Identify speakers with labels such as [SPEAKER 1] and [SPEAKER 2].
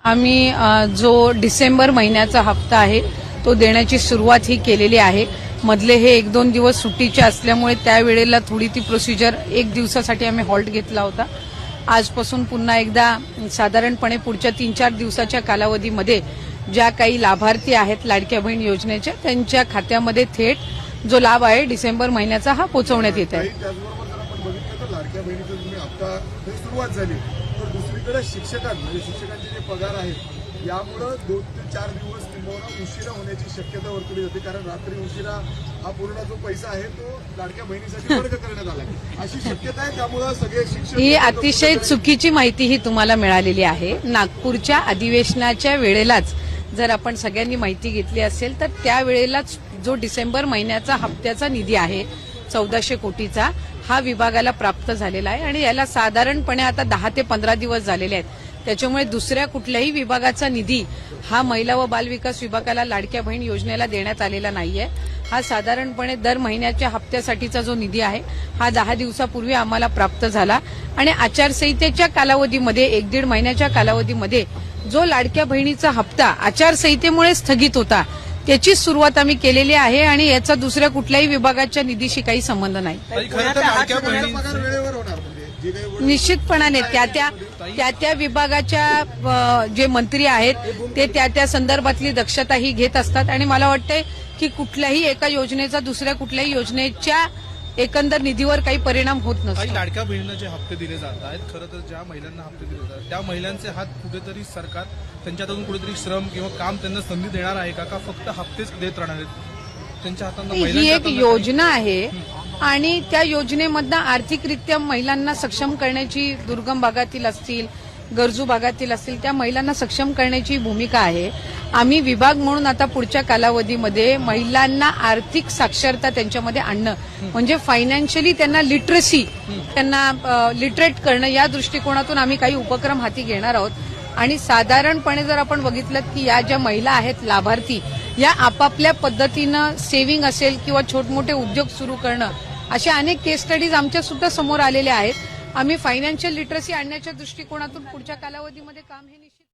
[SPEAKER 1] आम्ही जो डिसेंबर महिन्याचा हप्ता आहे तो देण्याची सुरुवात ही केलेली आहे। मधले हे 1-2 दिवस सुट्टीचे असल्यामुळे त्यावेळेला थोडी ती प्रोसिजर 1 दिवसासाठी आम्ही हॉल्ट घेतला होता। आजपासून पुन्हा एकदा साधारणपणे पुढच्या 3-4 दिवसाच्या कालावधीमध्ये ज्या काही लाभार्थी आहेत लाडक्या बहीण योजनेच्या त्यांच्या खात्यामध्ये थेट जो लाभ आहे डिसेंबर महिन्याचा हा पोहोचवण्यात येत आहे।
[SPEAKER 2] त्याचबरोबर जर आपण बघितलं तर लाडक्या बहिणीचं तुम्ही हप्ता सुरुवात झाली तर दुसरीकडे शिक्षकांचे जे पगार आहेत यामुळे 2 ते 4 दिवस किंबहुना उशिरा होण्याची शक्यता वर्तवली जाते, कारण रात्री उशिरा हा पूर्ण जो पैसा आहे तो लाडक्या बहिणीसाठी वर्ग करण्यात आला अशी शक्यता आहे। त्यामुळे सगळे शिक्षक
[SPEAKER 1] ही अतिशय चुकीची माहिती ही तुम्हाला मिळालेली आहे। नागपूरच्या अधिवेशनाच्या वेळेलाच जर आपण सगळ्यांनी माहिती घेतली असेल तर त्यावेळेलाच जो डिसेंबर महिन्याचा हप्त्याचा निधी आहे 1400 कोटीचा हा विभागाला प्राप्त झालेला आहे आणि याला साधारणपणे आता 10 ते 15 दिवस झालेले आहेत। त्याच्यामुळे दुसऱ्या कुठल्याही विभागाचा निधी हा महिला व बालविकास विभागाला लाडक्या बहीण योजनेला देण्यात आलेला नाहीये। हा साधारणपणे दर महिन्याच्या हप्त्यासाठीचा जो निधी आहे हा 10 दिवसापूर्वी आम्हाला प्राप्त झाला आणि आचारसंहितेच्या कालावधीमध्ये 1-1.5 महिन्याच्या कालावधीमध्ये जो लाडक्या बहिणीचा हप्ता आचारसंहितेमुळे स्थगित होता त्याची सुरुवात आम्ही केलेली आहे आणि याचा दुसऱ्या कुठल्याही विभागाच्या निधीशी काही संबंध नाही। निश्चितपणाने त्या विभागाच्या जे मंत्री आहेत ते त्या संदर्भातली दक्षता ही घेत असतात आणि मला वाटतंय की कुठल्याही एका योजनेचा दुसऱ्या कुठल्याही योजनेच्या एकंदर निधीवर काही परिणाम होत नसतो।
[SPEAKER 3] लाडक्या बहिणींना जे हप्ते दिले जात आहेत, खरं तर ज्या महिलांना हप्ते दिले जातात त्या महिलांचे हात कुठेतरी सरकार त्यांच्यातून कुठेतरी श्रम किंवा काम त्यांना संधी देणार आहे का फक्त हप्तेच देत राहणार आहेत त्यांच्या हातांना?
[SPEAKER 1] ही एक योजना आहे आणि त्या योजनेमधनं आर्थिकरित्या महिलांना सक्षम करण्याची, दुर्गम भागातील असतील गरजू भागातील असतील त्या महिलांना सक्षम करण्याची भूमिका आहे। आम्ही विभाग म्हणून आता पुढच्या कालावधीमध्ये महिलांना आर्थिक साक्षरता त्यांच्यामध्ये आणणं म्हणजे फायनान्शियली त्यांना लिटरसी, त्यांना लिटरेट करणं या दृष्टिकोनातून आम्ही काही उपक्रम हाती घेणार आहोत। आणि साधारणपणे जर आपण बघितलं की या ज्या महिला आहेत लाभार्थी या आपापल्या पद्धतीनं सेव्हिंग असेल किंवा छोटमोठे उद्योग सुरू करणं अशा अनेक केस स्टडीज आमच्या सुद्धा समोर आलेल्या आहेत। आम्ही फायनान्शियल लिटरसी आणण्याच्या दृष्टिकोनातून पुढच्या कालावधीमध्ये काम हे निश्चित